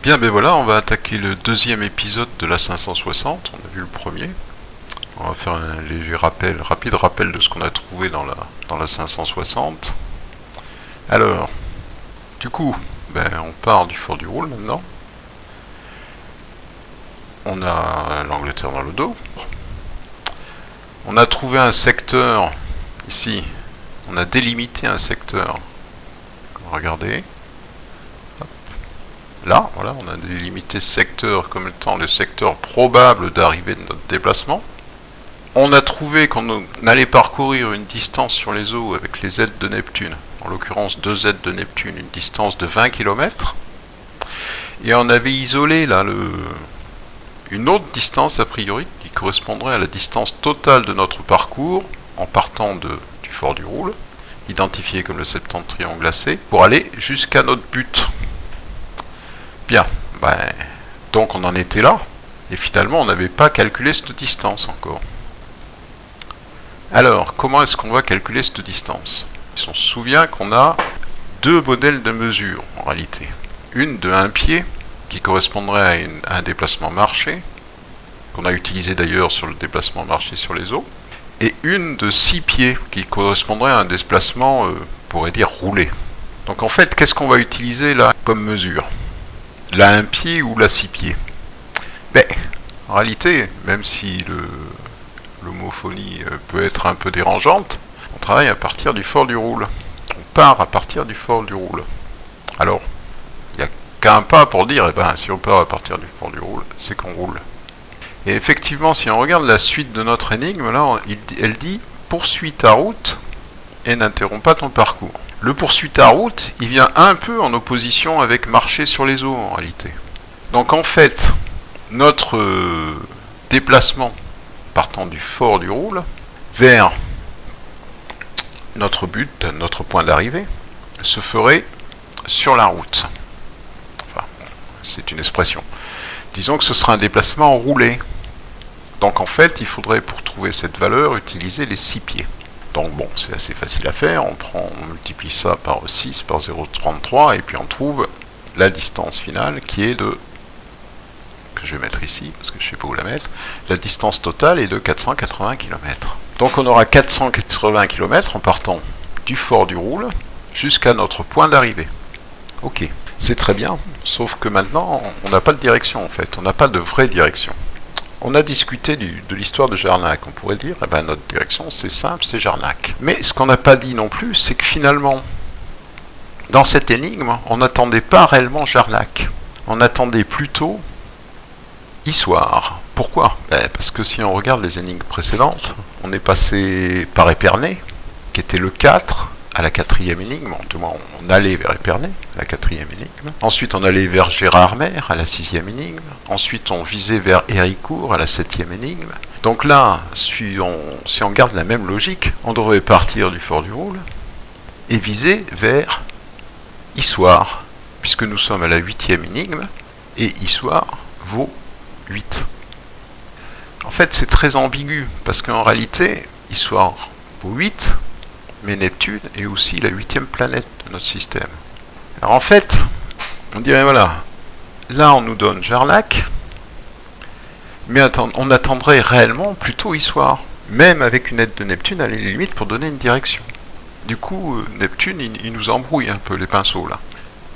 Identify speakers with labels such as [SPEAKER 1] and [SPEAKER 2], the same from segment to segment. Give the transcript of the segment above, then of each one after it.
[SPEAKER 1] Bien, ben voilà, on va attaquer le deuxième épisode de la 560. On a vu le premier. On va faire un léger rappel, rapide rappel de ce qu'on a trouvé dans la 560. Alors, du coup, ben, on part du fort du Roule maintenant. On a l'Angleterre dans le dos. On a trouvé un secteur ici. On a délimité un secteur. Regardez. Là, voilà, on a délimité ce secteur comme étant le secteur probable d'arrivée de notre déplacement. On a trouvé qu'on allait parcourir une distance sur les eaux avec les Z de Neptune, en l'occurrence 2 Z de Neptune, une distance de 20 km. Et on avait isolé là une autre distance a priori qui correspondrait à la distance totale de notre parcours en partant du fort du Roule, identifié comme le septentrion glacé, pour aller jusqu'à notre but. Bien, donc on en était là, et finalement on n'avait pas calculé cette distance encore. Alors, comment est-ce qu'on va calculer cette distance? On se souvient qu'on a deux modèles de mesure en réalité. Une de 1 pied, qui correspondrait à un déplacement marché, qu'on a utilisé d'ailleurs sur le déplacement marché sur les eaux, et une de 6 pieds, qui correspondrait à un déplacement, on pourrait dire, roulé. Donc en fait, qu'est-ce qu'on va utiliser là comme mesure? La 1 pied ou la 6 pieds? En réalité, même si l'homophonie peut être un peu dérangeante, on travaille à partir du fort du Roule. On part à partir du fort du Roule. Alors, il n'y a qu'un pas pour dire, si on part à partir du fort du Roule, c'est qu'on roule. Et effectivement, si on regarde la suite de notre énigme, là, elle dit « Poursuis ta route et n'interromps pas ton parcours ». Le poursuit ta route, il vient un peu en opposition avec marcher sur les eaux en réalité. Donc en fait, notre déplacement partant du fort du Roule vers notre but, notre point d'arrivée, se ferait sur la route. Enfin, c'est une expression. Disons que ce sera un déplacement roulé. Donc en fait, il faudrait pour trouver cette valeur utiliser les 6 pieds. Donc bon, c'est assez facile à faire, on multiplie ça par 6, par 0,33, et puis on trouve la distance finale qui est de, que je vais mettre ici, parce que je ne sais pas où la mettre, la distance totale est de 480 km. Donc on aura 480 km en partant du fort du Roule jusqu'à notre point d'arrivée. Ok, c'est très bien, sauf que maintenant, on n'a pas de direction en fait, on n'a pas de vraie direction. On a discuté de l'histoire de Jarnac, on pourrait dire, notre direction c'est simple, c'est Jarnac. Mais ce qu'on n'a pas dit non plus, c'est que finalement, dans cette énigme, on n'attendait pas réellement Jarnac. On attendait plutôt Issoire. Pourquoi? Parce que si on regarde les énigmes précédentes, on est passé par Épernay, qui était le 4, à la 4e énigme, du moins on allait vers Épernay, à la 4e énigme. Ensuite on allait vers Gérardmer, à la 6e énigme. Ensuite on visait vers Héricourt, à la 7e énigme. Donc là, si on garde la même logique, on devrait partir du fort du Roule et viser vers Issoire, puisque nous sommes à la 8e énigme, et Issoire vaut 8. En fait c'est très ambigu, parce qu'en réalité, Issoire vaut 8, mais Neptune est aussi la 8e planète de notre système. Alors en fait, on dirait voilà, là on nous donne Jarnac, mais on attendrait réellement plutôt Issoire, même avec une aide de Neptune à la limite pour donner une direction. Du coup, Neptune il nous embrouille un peu les pinceaux là.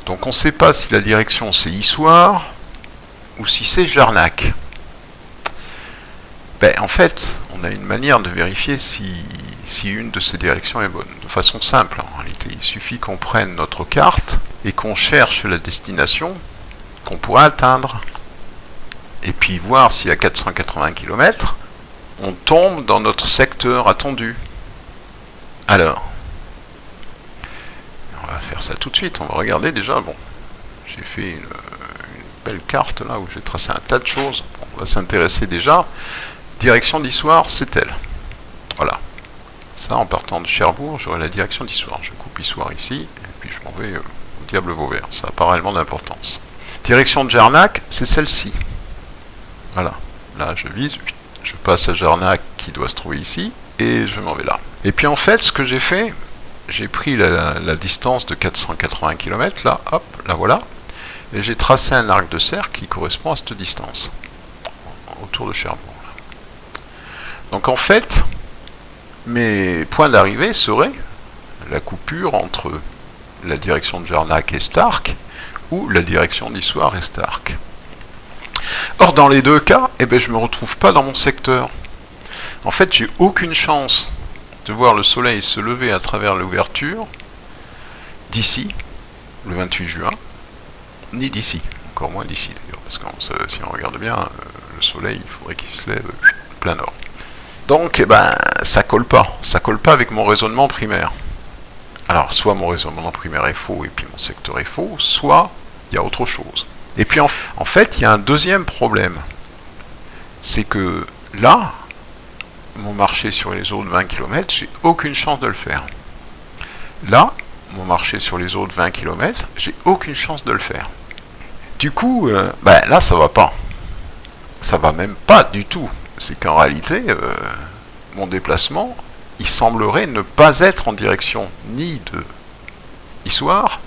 [SPEAKER 1] Donc on ne sait pas si la direction c'est Issoire ou si c'est Jarnac. En fait, on a une manière de vérifier si une de ces directions est bonne. De façon simple, en réalité. Il suffit qu'on prenne notre carte et qu'on cherche la destination qu'on pourra atteindre. Et puis voir si à 480 km, on tombe dans notre secteur attendu. Alors, on va faire ça tout de suite. On va regarder déjà. Bon, j'ai fait une belle carte là où j'ai tracé un tas de choses. On va s'intéresser déjà. Direction d'Issoire, c'est elle. Voilà. Ça, en partant de Cherbourg, j'aurai la direction d'Issoire. Je coupe Issoire ici, et puis je m'en vais au Diable Vauvert. Ça n'a pas réellement d'importance. Direction de Jarnac, c'est celle-ci. Voilà. Là, je vise, je passe à Jarnac qui doit se trouver ici, et je m'en vais là. Et puis en fait, ce que j'ai fait, j'ai pris la distance de 480 km, là, hop, la voilà, et j'ai tracé un arc de cercle qui correspond à cette distance, autour de Cherbourg. Donc en fait, mes points d'arrivée seraient la coupure entre la direction de Jarnac et Stark, ou la direction d'Issoire et Stark. Or, dans les deux cas, je ne me retrouve pas dans mon secteur. En fait, j'ai aucune chance de voir le soleil se lever à travers l'ouverture d'ici, le 28 juin, ni d'ici, encore moins d'ici d'ailleurs, parce que si on regarde bien, le soleil, il faudrait qu'il se lève plein nord. Donc, ça colle pas avec mon raisonnement primaire. Alors, soit mon raisonnement primaire est faux et puis mon secteur est faux, soit il y a autre chose. Et puis, en fait, il y a un deuxième problème. C'est que là, mon marché sur les autres 20 km, j'ai aucune chance de le faire. Là, mon marché sur les autres 20 km, j'ai aucune chance de le faire. Du coup, là, ça va pas. Ça va même pas du tout. C'est qu'en réalité, mon déplacement, il semblerait ne pas être en direction ni de Issoire,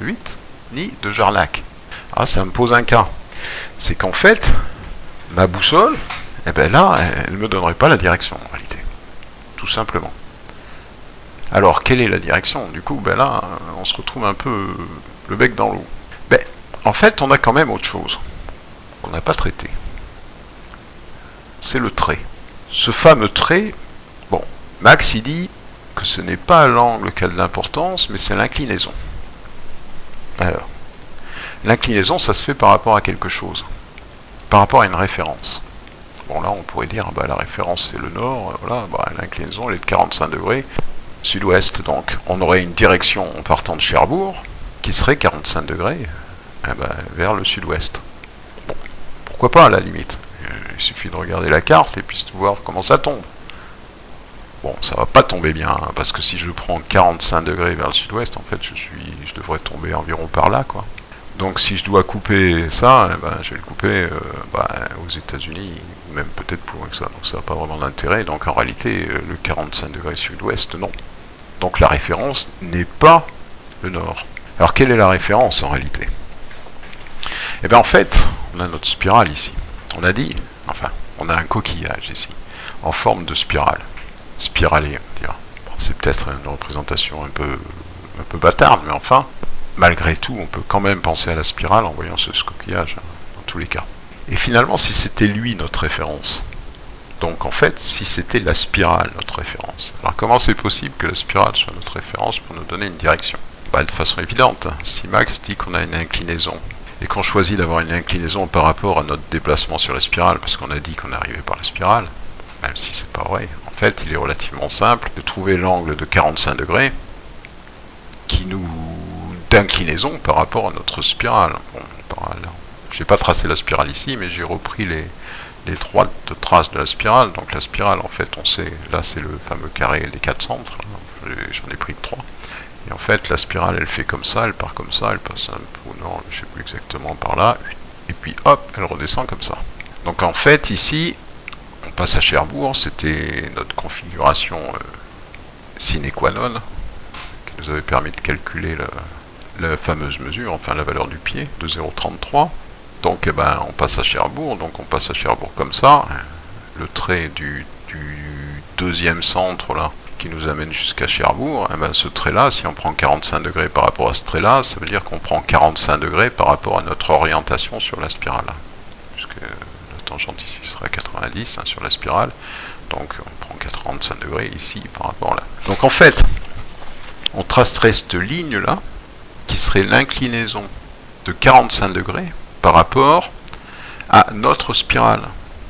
[SPEAKER 1] 8, ni de Jarnac. Ah, ça me pose un cas. C'est qu'en fait, ma boussole, là, elle ne me donnerait pas la direction, en réalité. Tout simplement. Alors, quelle est la direction? Du coup, là, on se retrouve un peu le bec dans l'eau. En fait, on a quand même autre chose qu'on n'a pas traité. C'est le trait. Ce fameux trait, bon, Max, il dit que ce n'est pas l'angle qui a de l'importance, mais c'est l'inclinaison. Alors, l'inclinaison, ça se fait par rapport à quelque chose. Par rapport à une référence. Bon, là, on pourrait dire, la référence, c'est le nord, voilà, l'inclinaison, elle est de 45 degrés sud-ouest. Donc, on aurait une direction en partant de Cherbourg, qui serait 45 degrés vers le sud-ouest. Bon, pourquoi pas, à la limite. Il suffit de regarder la carte et puis de voir comment ça tombe. Bon, ça va pas tomber bien, hein, parce que si je prends 45 degrés vers le sud-ouest, en fait, je devrais tomber environ par là, quoi. Donc si je dois couper ça, je vais le couper aux États-Unis, ou même peut-être plus loin que ça. Donc ça n'a pas vraiment d'intérêt. Donc en réalité, le 45 degrés sud-ouest, non. Donc la référence n'est pas le nord. Alors quelle est la référence en réalité? En fait, on a notre spirale ici. On a dit, on a un coquillage ici, en forme de spirale. Spiralé, on dirait. Bon, c'est peut-être une représentation un peu bâtarde, mais enfin, malgré tout, on peut quand même penser à la spirale en voyant ce coquillage, dans tous les cas. Et finalement, si c'était lui notre référence, donc en fait, si c'était la spirale notre référence, alors comment c'est possible que la spirale soit notre référence pour nous donner une direction? De façon évidente, si Max dit qu'on a une inclinaison, et qu'on choisit d'avoir une inclinaison par rapport à notre déplacement sur la spirale, parce qu'on a dit qu'on est arrivé par la spirale, même si c'est pas vrai, en fait, il est relativement simple de trouver l'angle de 45 degrés qui nous d'inclinaison par rapport à notre spirale. Bon, j'ai pas tracé la spirale ici, mais j'ai repris les droites de traces de la spirale. Donc la spirale, en fait, on sait, là c'est le fameux carré des 4 centres, j'en ai pris que 3. Et en fait, la spirale, elle fait comme ça, elle part comme ça, elle passe un peu au nord, je sais plus exactement par là, et puis hop, elle redescend comme ça. Donc en fait, ici, on passe à Cherbourg, c'était notre configuration sine qua non, qui nous avait permis de calculer la fameuse mesure, enfin la valeur du pied, de 0,33. Donc on passe à Cherbourg, donc on passe à Cherbourg comme ça, le trait du deuxième centre là, qui nous amène jusqu'à Cherbourg, ce trait-là, si on prend 45 degrés par rapport à ce trait-là, ça veut dire qu'on prend 45 degrés par rapport à notre orientation sur la spirale. Puisque la tangente ici sera 90 sur la spirale, donc on prend 45 degrés ici par rapport là. Donc en fait, on tracerait cette ligne-là, qui serait l'inclinaison de 45 degrés par rapport à notre spirale.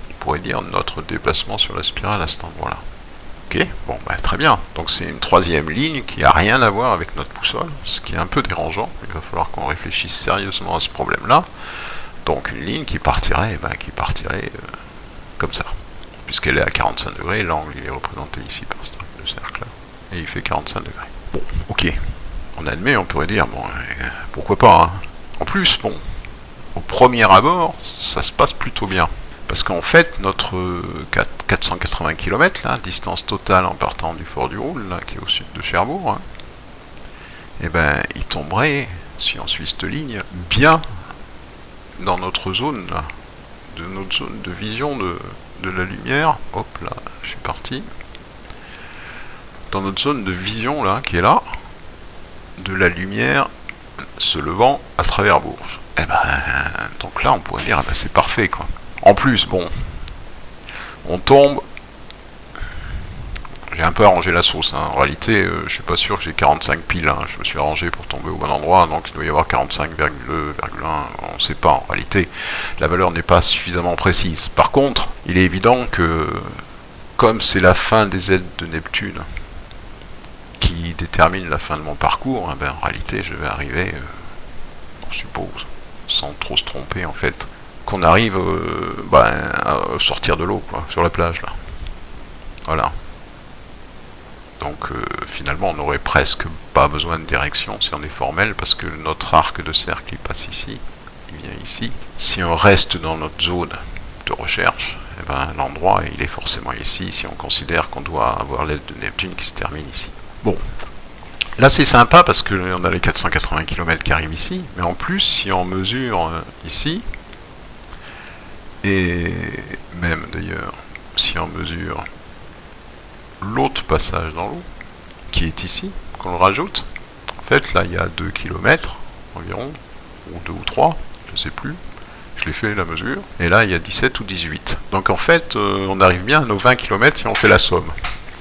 [SPEAKER 1] On pourrait dire notre déplacement sur la spirale à cet endroit-là. Ok, bon, très bien. Donc c'est une troisième ligne qui n'a rien à voir avec notre boussole, ce qui est un peu dérangeant. Il va falloir qu'on réfléchisse sérieusement à ce problème-là. Donc une ligne qui partirait, comme ça. Puisqu'elle est à 45 degrés, l'angle il est représenté ici par ce cercle-là. Et il fait 45 degrés. Bon, ok. On admet, on pourrait dire, pourquoi pas, hein. En plus, au premier abord, ça se passe plutôt bien. Parce qu'en fait, notre 480 km, là, distance totale en partant du Fort du Roule, là, qui est au sud de Cherbourg, il tomberait, si on suit cette ligne, bien dans notre zone là, de notre zone de vision de la lumière. Hop là, je suis parti. Dans notre zone de vision là, qui est là, de la lumière se levant à travers Bourges. Et ben, donc là on pourrait dire, ben, c'est parfait quoi. En plus, bon, on tombe. J'ai un peu arrangé la sauce, hein. En réalité, je suis pas sûr que j'ai 45 piles, hein. Je me suis arrangé pour tomber au bon endroit, donc il doit y avoir 45,1, on ne sait pas. En réalité, la valeur n'est pas suffisamment précise. Par contre, il est évident que, comme c'est la fin des ailes de Neptune qui détermine la fin de mon parcours, ben, en réalité, je vais arriver, on suppose, sans trop se tromper en fait, qu'on arrive à sortir de l'eau, quoi, sur la plage, là. Voilà. Donc finalement on n'aurait presque pas besoin de direction si on est formel, parce que notre arc de cercle il passe ici, il vient ici. Si on reste dans notre zone de recherche, eh ben, l'endroit il est forcément ici, si on considère qu'on doit avoir l'aile de Neptune qui se termine ici. Bon, là c'est sympa parce qu'on a les 480 km qui arrivent ici, mais en plus si on mesure ici, et même d'ailleurs si on mesure l'autre passage dans l'eau, qui est ici, qu'on le rajoute, en fait là il y a 2 km environ, ou 2 ou 3, je sais plus, je l'ai fait la mesure, et là il y a 17 ou 18. Donc en fait on arrive bien à nos 20 km si on fait la somme.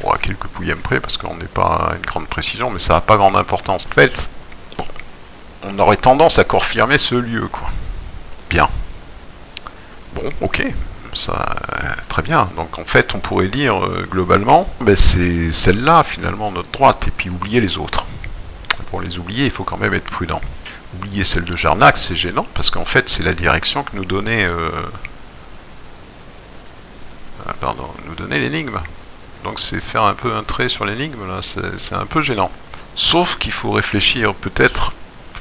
[SPEAKER 1] Bon, à quelques pouillèmes près, parce qu'on n'est pas à une grande précision, mais ça n'a pas grande importance. En fait, bon, on aurait tendance à confirmer ce lieu, quoi. Bien. Bon, ok. Ça, très bien. Donc en fait, on pourrait dire globalement, ben, c'est celle-là finalement notre droite, et puis oublier les autres. Pour les oublier, il faut quand même être prudent. Oublier celle de Jarnac, c'est gênant parce qu'en fait, c'est la direction que nous donnait, nous donnait l'énigme. Donc c'est faire un peu un trait sur l'énigme là, c'est un peu gênant. Sauf qu'il faut réfléchir, peut-être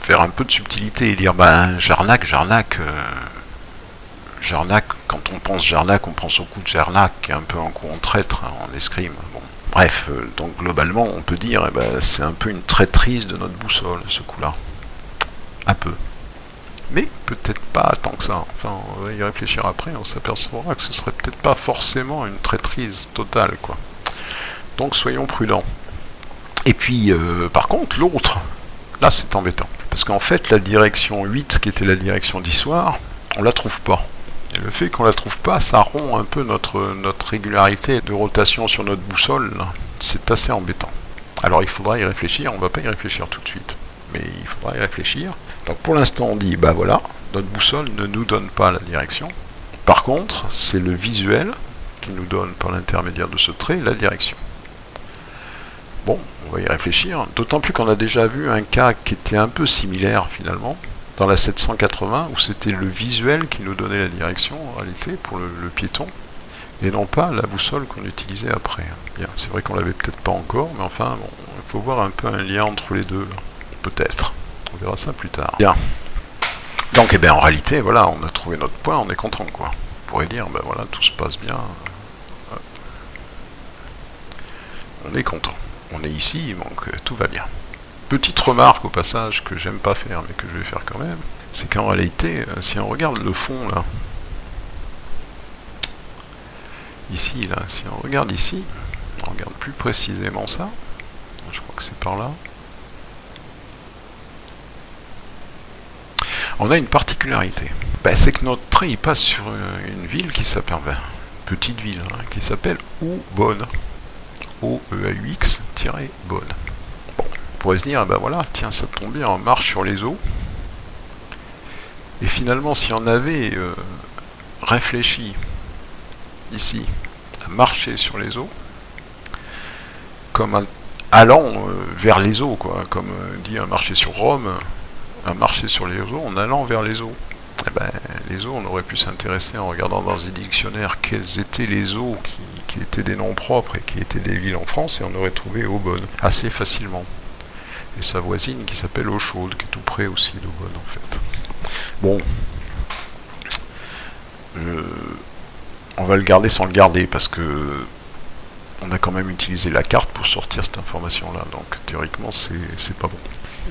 [SPEAKER 1] faire un peu de subtilité et dire ben Jarnac. Jarnac, quand on pense Jarnac, on pense au coup de Jarnac, qui est un peu un coup en traître, hein, en escrime. Bon. Bref, donc globalement, on peut dire, eh ben, c'est un peu une traîtrise de notre boussole, ce coup-là. Un peu. Mais peut-être pas tant que ça. Enfin, on va y réfléchir après, on s'apercevra que ce serait peut-être pas forcément une traîtrise totale, quoi. Donc soyons prudents. Et puis, par contre, l'autre, là c'est embêtant. Parce qu'en fait, la direction 8, qui était la direction d'Issoire, on la trouve pas. Et le fait qu'on la trouve pas, ça rompt un peu notre régularité de rotation sur notre boussole. C'est assez embêtant. Alors il faudra y réfléchir, on va pas y réfléchir tout de suite. Mais il faudra y réfléchir. Donc pour l'instant on dit, bah voilà, notre boussole ne nous donne pas la direction. Par contre, c'est le visuel qui nous donne par l'intermédiaire de ce trait la direction. Bon, on va y réfléchir, d'autant plus qu'on a déjà vu un cas qui était un peu similaire finalement, dans la 780, où c'était le visuel qui nous donnait la direction en réalité pour le piéton, et non pas la boussole qu'on utilisait après. Bien, c'est vrai qu'on l'avait peut-être pas encore, mais enfin, bon, il faut voir un peu un lien entre les deux, peut-être. On verra ça plus tard. Bien. Donc, eh bien, en réalité, voilà, on a trouvé notre point, on est content, quoi. On pourrait dire, ben voilà, tout se passe bien. On est content. On est ici, donc tout va bien. Petite remarque au passage que j'aime pas faire, mais que je vais faire quand même, c'est qu'en réalité, si on regarde le fond, là, ici, là, si on regarde ici, on regarde plus précisément ça, je crois que c'est par là, on a une particularité. Ben, c'est que notre trait il passe sur une ville qui s'appelle, petite ville, hein, qui s'appelle Oubonne. O-E-A-U-X-Bonne. Bon, on pourrait se dire, ben voilà, tiens, ça tombe bien, on marche sur les eaux. Et finalement, si on avait réfléchi ici à marcher sur les eaux, comme allant vers les eaux, quoi, comme dit un marché sur Rome, un marché sur les eaux en allant vers les eaux. Eh ben, les eaux, on aurait pu s'intéresser en regardant dans les dictionnaires quelles étaient les eaux qui étaient des noms propres et qui étaient des villes en France, et on aurait trouvé Eaubonne assez facilement. Et sa voisine qui s'appelle Eauchaude, qui est tout près aussi d'Eaubonne en fait. Bon, on va le garder sans le garder parce que on a quand même utilisé la carte pour sortir cette information là, donc théoriquement c'est pas bon.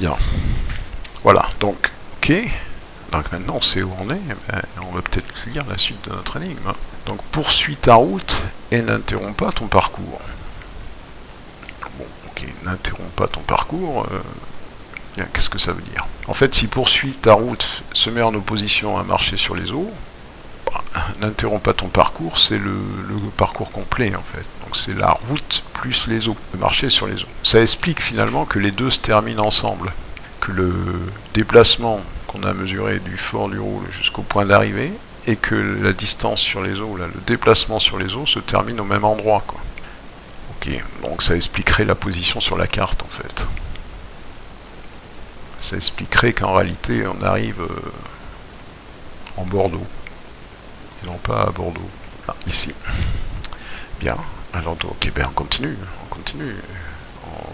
[SPEAKER 1] Bien, voilà, donc ok, Donc maintenant on sait où on est, ben, on va peut-être lire la suite de notre énigme. Donc poursuis ta route et n'interromps pas ton parcours. Bon, ok, n'interromps pas ton parcours, qu'est-ce que ça veut dire? En fait, si poursuis ta route se met en opposition à marcher sur les eaux, n'interromps pas ton parcours, c'est le parcours complet en fait. Donc c'est la route plus les eaux, marcher sur les eaux. Ça explique finalement que les deux se terminent ensemble, que le déplacement qu'on a mesuré du fort du Roule jusqu'au point d'arrivée, et que la distance sur les eaux, là, le déplacement sur les eaux se termine au même endroit, quoi. Ok, donc ça expliquerait la position sur la carte en fait. Ça expliquerait qu'en réalité on arrive en Bordeaux. Et non pas à Bordeaux. Ah, ici. Bien. Alors, ok, ben on continue.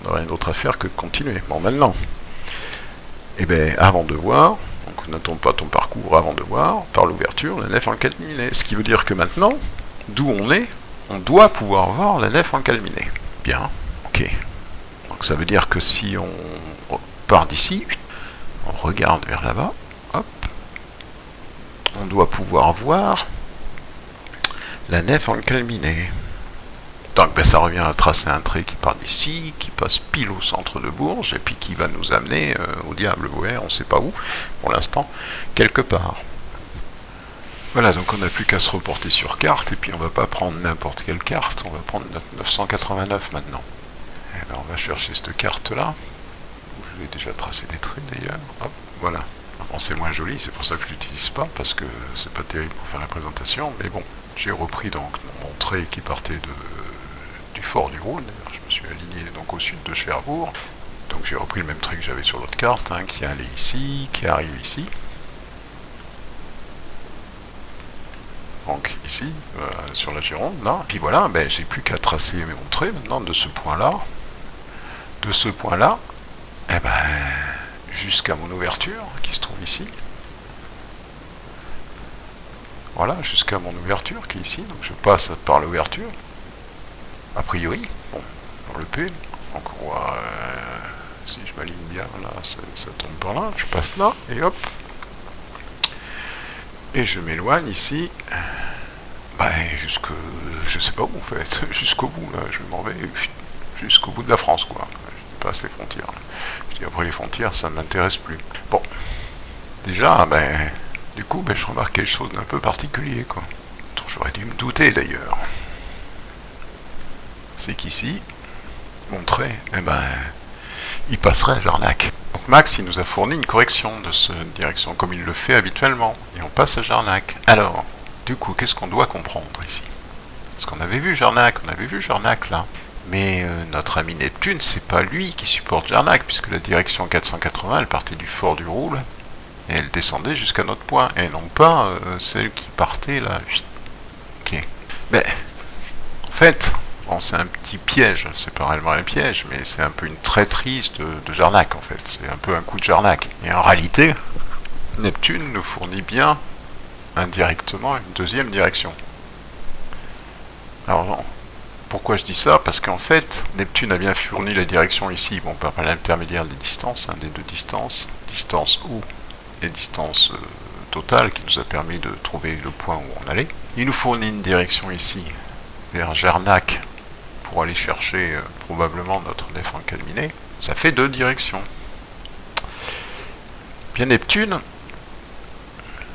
[SPEAKER 1] On n'a rien d'autre à faire que de continuer. Bon, maintenant. Et ben, avant de voir, donc n'attends pas ton parcours avant de voir, par l'ouverture, la nef encalminée. Ce qui veut dire que maintenant, d'où on est, on doit pouvoir voir la nef encalminée. Bien. Ok. Donc ça veut dire que si on part d'ici, on regarde vers là-bas, hop, on doit pouvoir voir la nef encalminée. Donc ben, ça revient à tracer un trait qui part d'ici, qui passe pile au centre de Bourges, et puis qui va nous amener au diable vert, on ne sait pas où, pour l'instant, quelque part. Voilà, donc on n'a plus qu'à se reporter sur carte, et puis on va pas prendre n'importe quelle carte, on va prendre notre 989 maintenant. Et ben, on va chercher cette carte-là, où je vais déjà tracer des traits d'ailleurs. Hop, voilà. Bon, c'est moins joli, c'est pour ça que je l'utilise pas, parce que c'est pas terrible pour faire la présentation, mais bon, j'ai repris donc mon trait qui partait du fort du Rhône, je me suis aligné donc au sud de Cherbourg, donc j'ai repris le même trait que j'avais sur l'autre carte, hein, qui allait ici, qui arrive ici, donc ici, sur la Gironde, là, puis voilà, ben, j'ai plus qu'à tracer mon trait maintenant de ce point-là, et ben, jusqu'à mon ouverture, qui se trouve ici. Voilà, jusqu'à mon ouverture, qui est ici. Donc je passe par l'ouverture. A priori, bon, dans le P. Donc on voit, si je m'aligne bien, là, ça tombe par là. Je passe là, et hop. Et je m'éloigne ici. Je sais pas où en fait. Jusqu'au bout, là. Je m'en vais jusqu'au bout de la France, quoi. Je passe les frontières. Là. Je dis après les frontières, ça ne m'intéresse plus. Bon. Déjà, ben, du coup, ben, je remarque quelque chose d'un peu particulier, quoi. J'aurais dû me douter, d'ailleurs. C'est qu'ici, mon trait, eh ben, il passerait à Jarnac. Donc Max, il nous a fourni une correction de cette direction, comme il le fait habituellement. Et on passe à Jarnac. Alors, du coup, qu'est-ce qu'on doit comprendre ici? Parce qu'on avait vu Jarnac, là. Mais notre ami Neptune, c'est pas lui qui supporte Jarnac, puisque la direction 480, elle partait du fort du Roule, et elle descendait jusqu'à notre point, et non pas celle qui partait là. Ok. Mais, en fait, bon, c'est un petit piège, c'est pas réellement un piège, mais c'est un peu une traîtrise de Jarnac, en fait. C'est un peu un coup de Jarnac. Et en réalité, Neptune nous fournit bien, indirectement, une deuxième direction. Alors, non. Pourquoi je dis ça? Parce qu'en fait, Neptune a bien fourni la direction ici, bon, par l'intermédiaire des distances, hein, des deux distances, distance O et distance totale, qui nous a permis de trouver le point où on allait. Il nous fournit une direction ici, vers Jarnac, pour aller chercher probablement notre nef encalminée. Ça fait deux directions. Bien, Neptune,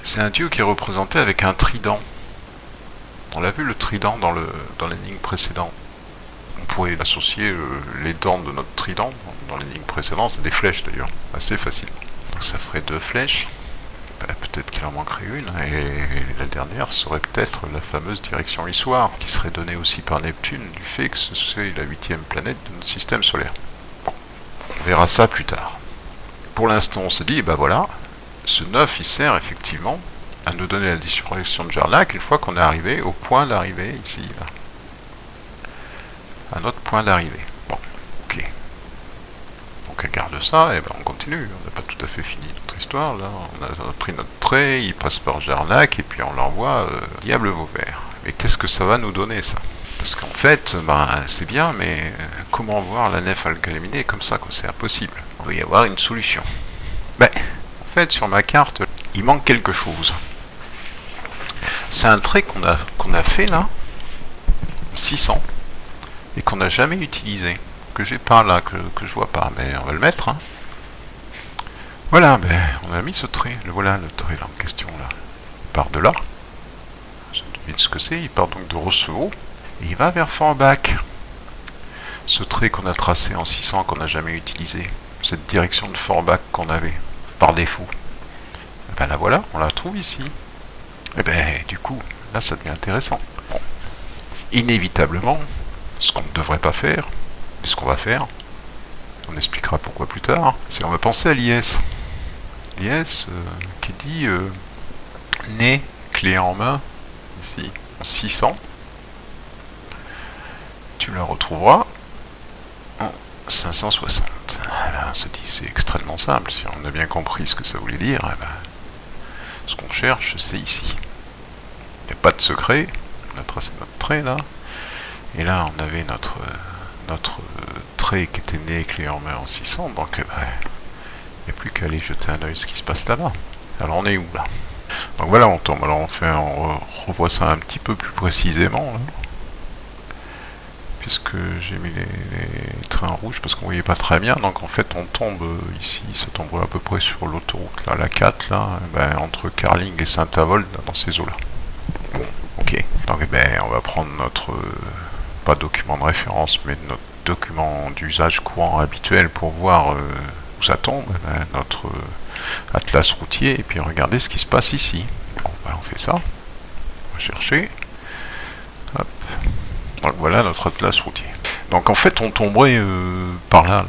[SPEAKER 1] c'est un dieu qui est représenté avec un trident. On l'a vu le trident dans l'énigme précédente. On pourrait associer les dents de notre trident dans l'énigme précédente, c'est des flèches d'ailleurs, assez facile. Donc ça ferait deux flèches, peut-être qu'il en manquerait une, et la dernière serait peut-être la fameuse direction Issoire, qui serait donnée aussi par Neptune du fait que c'est la 8e planète de notre système solaire. Bon, on verra ça plus tard. Pour l'instant on se dit, ben voilà, ce 9 il sert effectivement à nous donner la direction de Jarnac une fois qu'on est arrivé au point d'arrivée ici, là. À notre point d'arrivée. Bon, ok. Donc on garde ça, et ben on continue. On n'a pas tout à fait fini notre histoire, là. On a pris notre trait, il passe par Jarnac, et puis on l'envoie Diable Vauvert. Mais qu'est-ce que ça va nous donner, ça? Parce qu'en fait, ben, c'est bien, mais comment voir la nef encalminée comme ça, quoi? C'est impossible. Il doit y avoir une solution. Ben, en fait, sur ma carte, il manque quelque chose. C'est un trait qu'on a fait là, 600, et qu'on n'a jamais utilisé, que j'ai pas là, que je vois pas, mais on va le mettre. Hein. Voilà, ben, on a mis ce trait, voilà le trait là en question là. Il part de là, je devine ce que c'est, il part donc de Rousseau, et il va vers Forbach. Ce trait qu'on a tracé en 600 qu'on n'a jamais utilisé, cette direction de Forbach qu'on avait, par défaut. Et ben la voilà, on la trouve ici. Et ben du coup, là ça devient intéressant. Bon. Inévitablement, ce qu'on ne devrait pas faire, mais ce qu'on va faire, on expliquera pourquoi plus tard, c'est qu'on va penser à l'IS. L'IS qui dit né, clé en main, ici, en 600. Tu la retrouveras en 560. Là, on se dit c'est extrêmement simple. Si on a bien compris ce que ça voulait dire, eh ben, ce qu'on cherche, c'est ici. Il n'y a pas de secret. On a tracé notre trait là. Et là, on avait notre trait qui était né clé en main en 600. Donc, eh ben, il n'y a plus qu'à aller jeter un oeil ce qui se passe là-bas. Alors, on est où là? Donc voilà, on tombe. Alors, on revoit ça un petit peu plus précisément là. Puisque j'ai mis les trains rouges parce qu'on voyait pas très bien, donc en fait on tombe ici, ça tombe à peu près sur l'autoroute là, la 4 là, ben, entre Carling et Saint-Avold dans ces eaux là. Bon, ok, donc ben, on va prendre notre pas document de référence mais notre document d'usage courant habituel pour voir où ça tombe, ben, notre atlas routier, et puis regarder ce qui se passe ici. Bon, ben, on fait ça, on va chercher. Hop. Donc voilà notre atlas routier. Donc en fait on tomberait par là,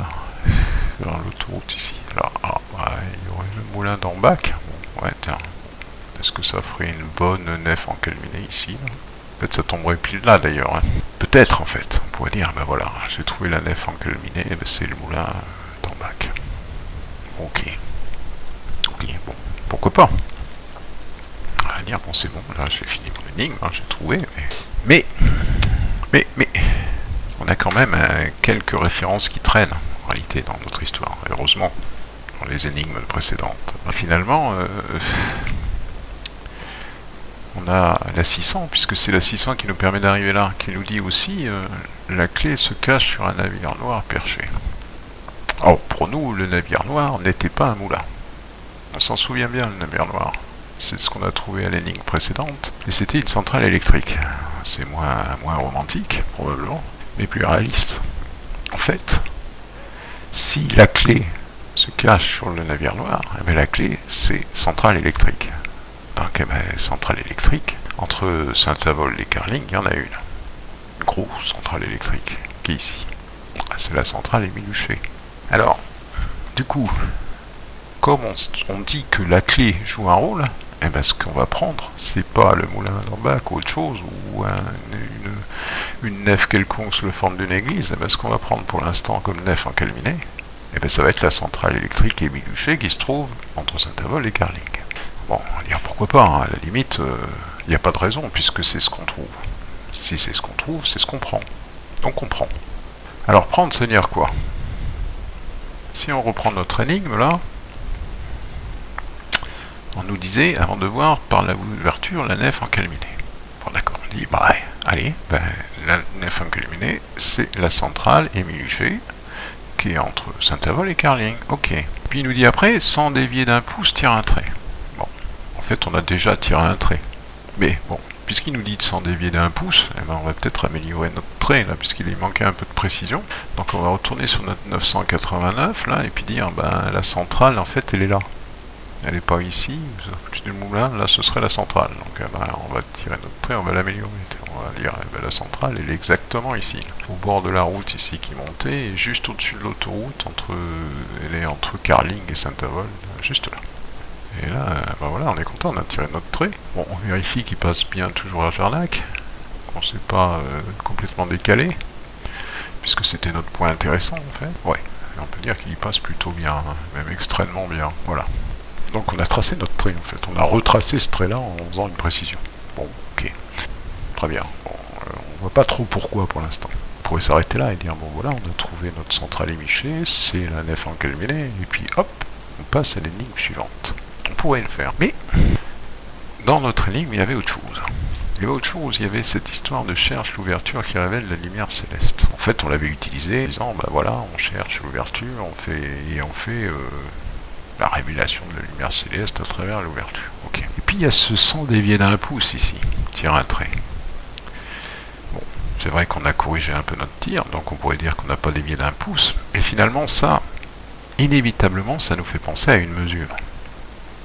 [SPEAKER 1] vers l'autoroute ici. Là, il y aurait le moulin d'Ambach. Bon, ouais, tiens. Est-ce que ça ferait une bonne nef encalminée ici là? Peut-être ça tomberait pile là d'ailleurs. Hein. Peut-être en fait. On pourrait dire, ben voilà, j'ai trouvé la nef encalminée, ben c'est le moulin d'Ambach. Ok. Ok, bon, pourquoi pas. On va dire, bon c'est bon, là j'ai fini mon énigme, hein, j'ai trouvé, mais on a quand même quelques références qui traînent en réalité dans notre histoire, heureusement, dans les énigmes précédentes. Finalement, on a la 600, puisque c'est la 600 qui nous permet d'arriver là, qui nous dit aussi la clé se cache sur un navire noir perché. Or, pour nous, le navire noir n'était pas un moulin. On s'en souvient bien, le navire noir. C'est ce qu'on a trouvé à l'énigme précédente, et c'était une centrale électrique. C'est moins romantique, probablement, mais plus réaliste. En fait, si la clé se cache sur le navire noir, eh bien la clé, c'est centrale électrique. Donc, eh bien, centrale électrique, entre Saint-Avold et Carling, il y en a une. Une grosse centrale électrique, qui est ici. C'est la centrale Émile-Huchet. Alors, du coup, comme on dit que la clé joue un rôle, eh ben ce qu'on va prendre, c'est pas le moulin d'Ambach ou autre chose, ou une nef quelconque sous la forme d'une église. Eh ben ce qu'on va prendre pour l'instant comme nef encalminée, eh ben ça va être la centrale électrique Émile-Huchet qui se trouve entre Saint-Avold et Carling. Bon, on va dire pourquoi pas, hein, à la limite, il n'y a pas de raison, puisque c'est ce qu'on trouve. Si c'est ce qu'on trouve, c'est ce qu'on prend. Donc on prend. Alors prendre, c'est dire quoi? Si on reprend notre énigme là, on nous disait, avant de voir par l'ouverture, la nef encalminée. Bon d'accord, on dit, bah allez, ben, la nef encalminée, c'est la centrale Émile-Huchet, qui est entre Saint-Avold et Carling. Ok. Puis il nous dit après, sans dévier d'un pouce, tire un trait. Bon, en fait on a déjà tiré un trait. Mais bon, puisqu'il nous dit de sans dévier d'un pouce, eh ben, on va peut-être améliorer notre trait, là, puisqu'il lui manquait un peu de précision. Donc on va retourner sur notre 989, là, et puis dire, ben, la centrale, en fait, elle est là. Elle n'est pas ici, le moulin, là ce serait la centrale. Donc ben, on va tirer notre trait, on va l'améliorer. On va dire ben, la centrale, elle est exactement ici, au bord de la route ici qui montait, et juste au-dessus de l'autoroute, elle est entre Carling et Saint-Avold, juste là. Et là, ben voilà, on est content, on a tiré notre trait. Bon, on vérifie qu'il passe bien toujours à Jarnac, qu'on ne s'est pas complètement décalé, puisque c'était notre point intéressant en fait. Ouais, et on peut dire qu'il y passe plutôt bien, hein, même extrêmement bien, voilà. Donc on a tracé notre trait en fait, on a retracé ce trait là en faisant une précision. Bon, ok, très bien. Bon, on voit pas trop pourquoi pour l'instant. On pourrait s'arrêter là et dire bon voilà, on a trouvé notre centrale Émile-Huchet, c'est la nef encalminée, et puis hop, on passe à l'énigme suivante. On pourrait le faire. Mais dans notre énigme, il y avait autre chose. Il y avait autre chose, il y avait cette histoire de cherche l'ouverture qui révèle la lumière céleste. En fait, on l'avait utilisé en disant, bah voilà, on cherche l'ouverture, on fait la révélation de la lumière céleste à travers l'ouverture. Ok. Et puis il y a ce sans dévier d'un pouce ici, tire un trait. Bon, c'est vrai qu'on a corrigé un peu notre tir, donc on pourrait dire qu'on n'a pas dévié d'un pouce. Et finalement, ça, inévitablement, ça nous fait penser à une mesure.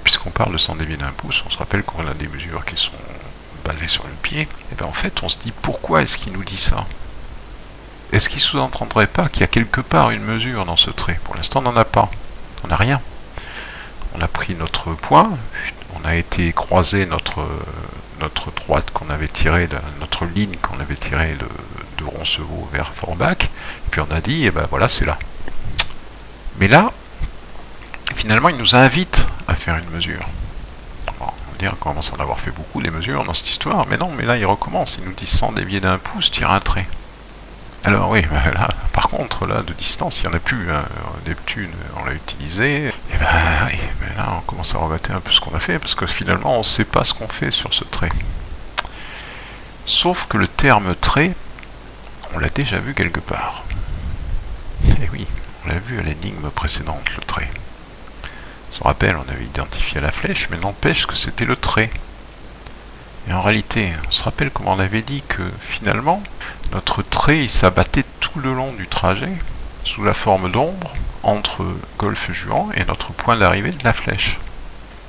[SPEAKER 1] Puisqu'on parle de sans dévier d'un pouce, on se rappelle qu'on a des mesures qui sont basées sur le pied. Et bien en fait, on se dit pourquoi est-ce qu'il nous dit ça? Est-ce qu'il sous-entendrait pas qu'il y a quelque part une mesure dans ce trait? Pour l'instant, on n'en a pas. On n'a rien. On a pris notre point, on a été croiser notre droite qu'on avait tirée, notre ligne qu'on avait tirée de Roncevaux vers Forbach, et puis on a dit, et ben voilà, c'est là. Mais là, finalement, il nous invite à faire une mesure. Bon, on va dire qu'on commence à en avoir fait beaucoup des mesures dans cette histoire, mais non, mais là, il recommence, il nous dit sans dévier d'un pouce, tire un trait. Alors oui, là, par contre, là, de distance, il n'y en a plus. Hein. Neptune, on l'a utilisé. Et ben oui, mais là, on commence à regretter un peu ce qu'on a fait, parce que finalement, on ne sait pas ce qu'on fait sur ce trait. Sauf que le terme trait, on l'a déjà vu quelque part. Et oui, on l'a vu à l'énigme précédente, le trait. On se rappelle, on avait identifié la flèche, mais n'empêche que c'était le trait. Et en réalité, on se rappelle comment on avait dit que finalement, notre trait il s'abattait tout le long du trajet, sous la forme d'ombre, entre Golfe Juan et notre point d'arrivée de la flèche.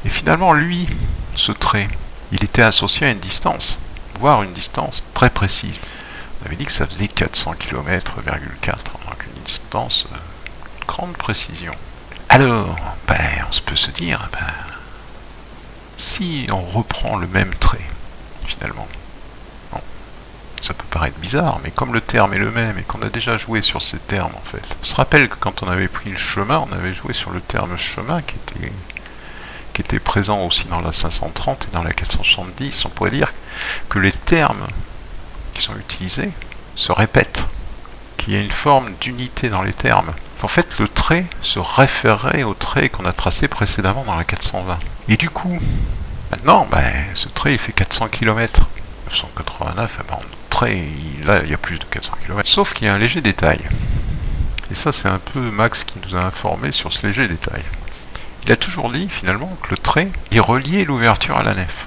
[SPEAKER 1] Et finalement, lui, ce trait, il était associé à une distance, voire une distance très précise. On avait dit que ça faisait 400 km,4, donc une distance de grande précision. Alors, on peut se dire, si on reprend le même trait, finalement. Bon, ça peut paraître bizarre, mais comme le terme est le même et qu'on a déjà joué sur ces termes en fait. On se rappelle que quand on avait pris le chemin, on avait joué sur le terme chemin qui était présent aussi dans la 530 et dans la 470. On pourrait dire que les termes qui sont utilisés se répètent, qu'il y a une forme d'unité dans les termes. En fait, le trait se référerait au trait qu'on a tracé précédemment dans la 420. Et du coup, maintenant, ce trait il fait 400 km. 989, le trait, là, il y a plus de 400 km. Sauf qu'il y a un léger détail. Et ça, c'est un peu Max qui nous a informé sur ce léger détail. Il a toujours dit, finalement, que le trait est relié l'ouverture à la nef.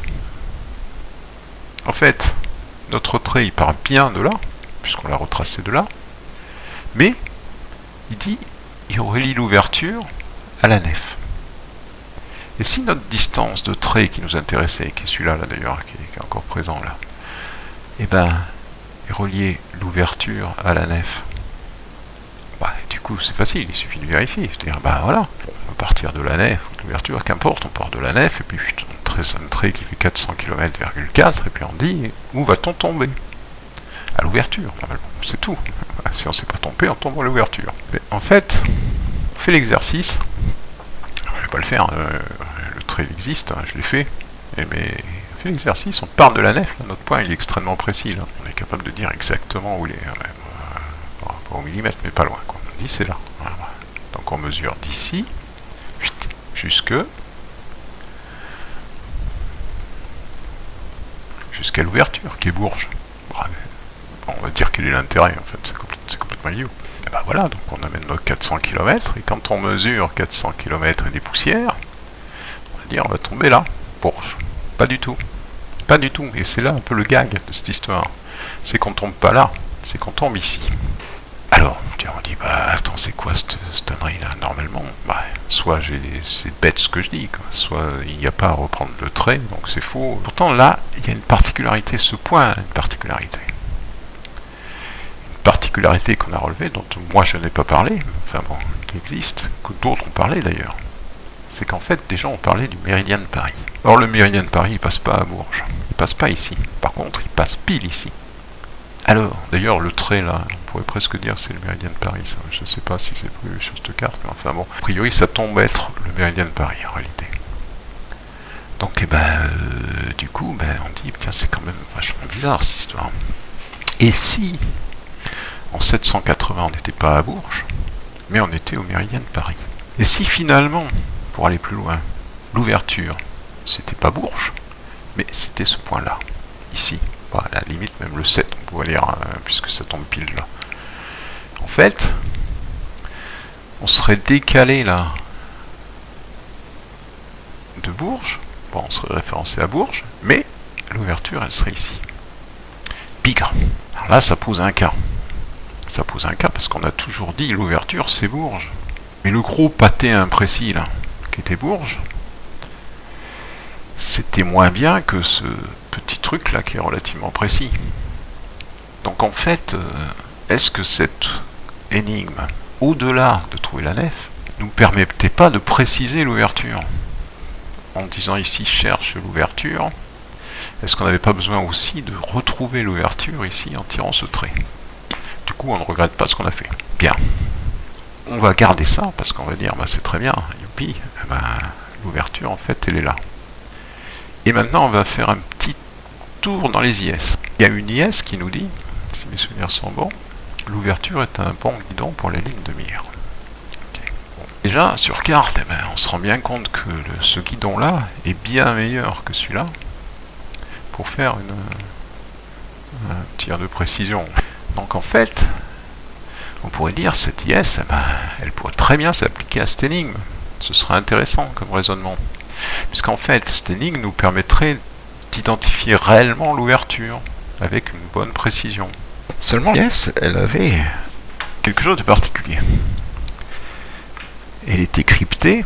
[SPEAKER 1] En fait, notre trait, il part bien de là, puisqu'on l'a retracé de là. Mais, il dit, il relie l'ouverture à la nef. Et si notre distance de trait qui nous intéressait, qui est celui-là là, d'ailleurs, qui est encore présent là, est relié l'ouverture à la nef, du coup c'est facile, il suffit de vérifier. C'est-à-dire, voilà, on va partir de la nef, l'ouverture, qu'importe, on part de la nef, et puis on trace un trait qui fait 400 km,4, et puis on dit, où va-t-on tomber? À l'ouverture, normalement, c'est tout. Si on ne sait pas tomber, on tombe à l'ouverture. En fait, on fait l'exercice, je ne vais pas le faire, le trait existe, je l'ai fait, mais on fait l'exercice, on part de la nef, là, notre point il est extrêmement précis, là. On est capable de dire exactement où il est, pas au millimètre, mais pas loin, quoi. On dit c'est là. Voilà. Donc on mesure d'ici jusqu'à l'ouverture, qui est Bourges. On va dire quel est l'intérêt, en fait, c'est complètement idiot. Et voilà, donc on amène nos 400 km, et quand on mesure 400 km et des poussières, on va dire on va tomber là, Bourges. Pas du tout. Pas du tout. Et c'est là un peu le gag de cette histoire. C'est qu'on tombe pas là, c'est qu'on tombe ici. Alors, on dit, attends, c'est quoi cette ânerie là? Normalement, soit c'est bête ce que je dis, quoi. Soit il n'y a pas à reprendre le trait, donc c'est faux. Pourtant là, il y a une particularité, ce point a une particularité. Particularité qu'on a relevée, dont moi je n'ai pas parlé, qui existe, que d'autres ont parlé d'ailleurs, c'est qu'en fait des gens ont parlé du méridien de Paris. Or le méridien de Paris il passe pas à Bourges, il passe pas ici, par contre il passe pile ici. Alors, d'ailleurs le trait là, on pourrait presque dire c'est le méridien de Paris, ça. Je ne sais pas si c'est prévu sur cette carte, mais a priori ça tombe être le méridien de Paris en réalité. Donc du coup on dit tiens c'est quand même vachement bizarre cette histoire. Et si en 780, on n'était pas à Bourges, mais on était au méridien de Paris. Et si finalement, pour aller plus loin, l'ouverture, c'était pas Bourges, mais c'était ce point-là, ici. Bon, à la limite, même le 7, on pourrait dire, puisque ça tombe pile là. En fait, on serait décalé là de Bourges. Bon, on serait référencé à Bourges, mais l'ouverture, elle serait ici. Bigre. Alors là, ça pose un cas. Ça pose un cas parce qu'on a toujours dit l'ouverture, c'est Bourges. Mais le gros pâté imprécis là, qui était Bourges, c'était moins bien que ce petit truc là qui est relativement précis. Donc en fait, est-ce que cette énigme, au-delà de trouver la nef, nous permettait pas de préciser l'ouverture? En disant ici cherche l'ouverture, est-ce qu'on n'avait pas besoin aussi de retrouver l'ouverture ici en tirant ce trait? Du coup, on ne regrette pas ce qu'on a fait. Bien. On va garder ça parce qu'on va dire bah, c'est très bien, youpi, bah, l'ouverture en fait elle est là. Et maintenant on va faire un petit tour dans les IS. Il y a une IS qui nous dit, si mes souvenirs sont bons, l'ouverture est un bon guidon pour les lignes de mire. Okay. Bon. Déjà sur carte, eh ben, on se rend bien compte que ce guidon là est bien meilleur que celui-là pour faire un tir de précision. Donc en fait, on pourrait dire cette IS, eh ben, elle pourrait très bien s'appliquer à cette énigme. Ce serait intéressant comme raisonnement. Puisqu'en fait, cette énigme nous permettrait d'identifier réellement l'ouverture avec une bonne précision. Seulement, l'IS, elle avait quelque chose de particulier. Elle était cryptée,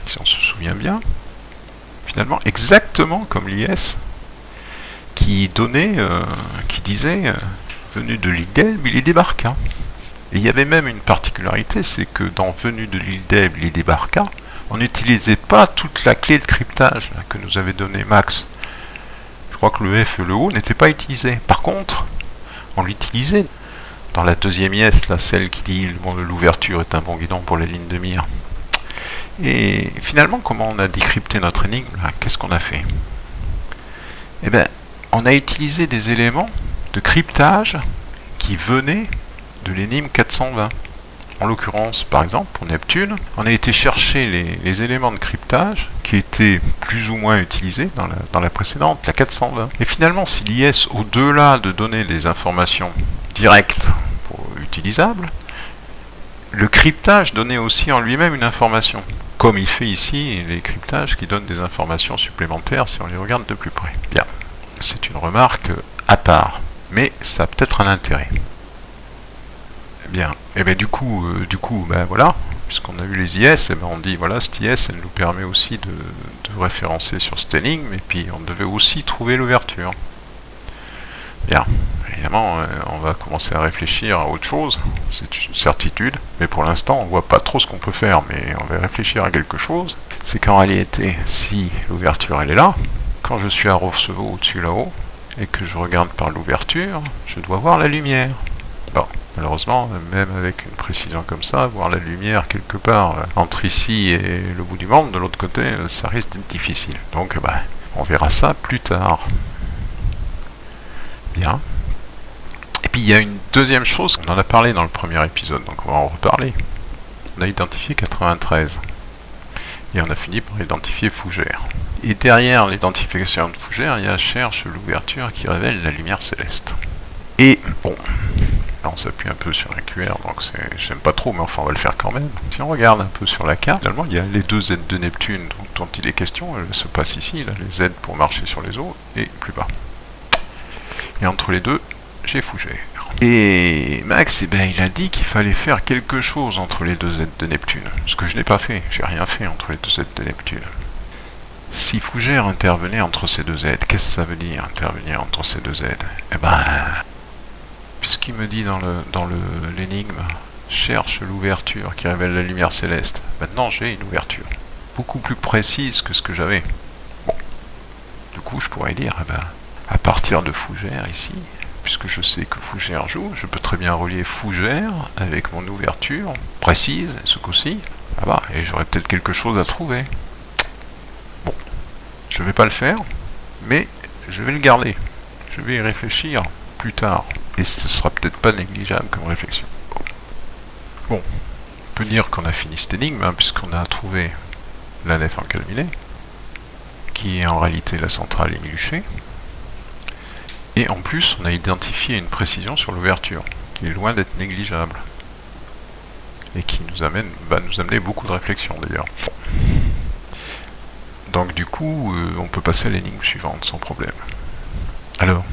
[SPEAKER 1] si on se souvient bien, finalement exactement comme l'IS qui donnait, qui disait venu de l'île d'Elbe, il y débarqua. Et il y avait même une particularité, c'est que dans venu de l'île d'Elbe, il y débarqua, on n'utilisait pas toute la clé de cryptage là, que nous avait donné Max. Je crois que le F et le O n'étaient pas utilisés. Par contre, on l'utilisait dans la deuxième IS, là, celle qui dit l'ouverture est un bon guidon pour les lignes de mire. Et finalement, comment on a décrypté notre énigme? Qu'est-ce qu'on a fait? Eh bien, on a utilisé des éléments de cryptage qui venaient de l'énigme 420. En l'occurrence, par exemple, pour Neptune, on a été chercher les éléments de cryptage qui étaient plus ou moins utilisés dans la précédente, la 420. Et finalement, si l'IS, au-delà de donner des informations directes utilisables, le cryptage donnait aussi en lui-même une information. Comme il fait ici les cryptages qui donnent des informations supplémentaires si on les regarde de plus près. Bien, c'est une remarque à part, mais ça a peut-être un intérêt. Bien, et bien du coup, ben voilà, puisqu'on a eu les IS, et ben on dit voilà, cette IS, elle nous permet aussi de référencer sur cette énigme, et puis on devait aussi trouver l'ouverture. Bien, évidemment, on va commencer à réfléchir à autre chose, c'est une certitude, mais pour l'instant, on voit pas trop ce qu'on peut faire, mais on va réfléchir à quelque chose. C'est qu'en réalité, si l'ouverture elle est là, quand je suis à Rousseau au-dessus là-haut, et que je regarde par l'ouverture, je dois voir la lumière. Bon. Malheureusement, même avec une précision comme ça, voir la lumière quelque part entre ici et le bout du monde, de l'autre côté, ça risque d'être difficile. Donc, on verra ça plus tard. Bien. Et puis, il y a une deuxième chose, on en a parlé dans le premier épisode, donc on va en reparler. On a identifié 93. Et on a fini par identifier Fougère. Et derrière l'identification de Fougère, il y a cherche l'ouverture qui révèle la lumière céleste. Et, bon... Là, on s'appuie un peu sur un QR, donc j'aime pas trop, mais enfin on va le faire quand même. Si on regarde un peu sur la carte, finalement il y a les deux Z de Neptune dont il est question, elles se passent ici, là, les Z pour marcher sur les eaux, et plus bas. Et entre les deux, j'ai Fougère. Et Max, eh ben, il a dit qu'il fallait faire quelque chose entre les deux Z de Neptune, ce que je n'ai pas fait, j'ai rien fait entre les deux Z de Neptune. Si Fougère intervenait entre ces deux Z, qu'est-ce que ça veut dire, intervenir entre ces deux Z? Eh ben... Puisqu'il me dit dans l'énigme, cherche l'ouverture qui révèle la lumière céleste. Maintenant, j'ai une ouverture. Beaucoup plus précise que ce que j'avais. Bon. Du coup, je pourrais dire, à partir de Fougère ici, puisque je sais que Fougère joue, je peux très bien relier Fougère avec mon ouverture précise, ce coup-ci. Là-bas, et j'aurais peut-être quelque chose à trouver. Bon. Je vais pas le faire, mais je vais le garder. Je vais y réfléchir plus tard. Et ce sera peut-être pas négligeable comme réflexion. Bon, on peut dire qu'on a fini cette énigme, puisqu'on a trouvé la nef encalminée, qui est en réalité la centrale Émile-Huchet. Et en plus, on a identifié une précision sur l'ouverture, qui est loin d'être négligeable. Et qui va nous amener beaucoup de réflexion d'ailleurs. Donc du coup, on peut passer à l'énigme suivante sans problème. Alors,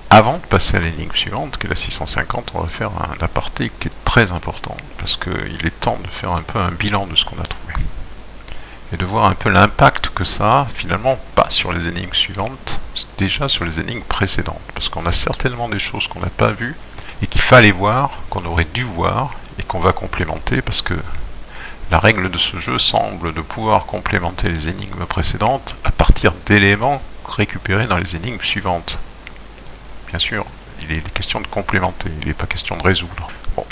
[SPEAKER 1] avant de passer à l'énigme suivante, qui est la 650, on va faire un aparté qui est très important, parce qu'il est temps de faire un peu un bilan de ce qu'on a trouvé. Et de voir un peu l'impact que ça a, finalement, pas sur les énigmes suivantes, déjà sur les énigmes précédentes. Parce qu'on a certainement des choses qu'on n'a pas vues, et qu'il fallait voir, qu'on aurait dû voir, et qu'on va complémenter, parce que la règle de ce jeu semble de pouvoir complémenter les énigmes précédentes à partir d'éléments récupérés dans les énigmes suivantes. Bien sûr, il est question de complémenter, il n'est pas question de résoudre. Bon.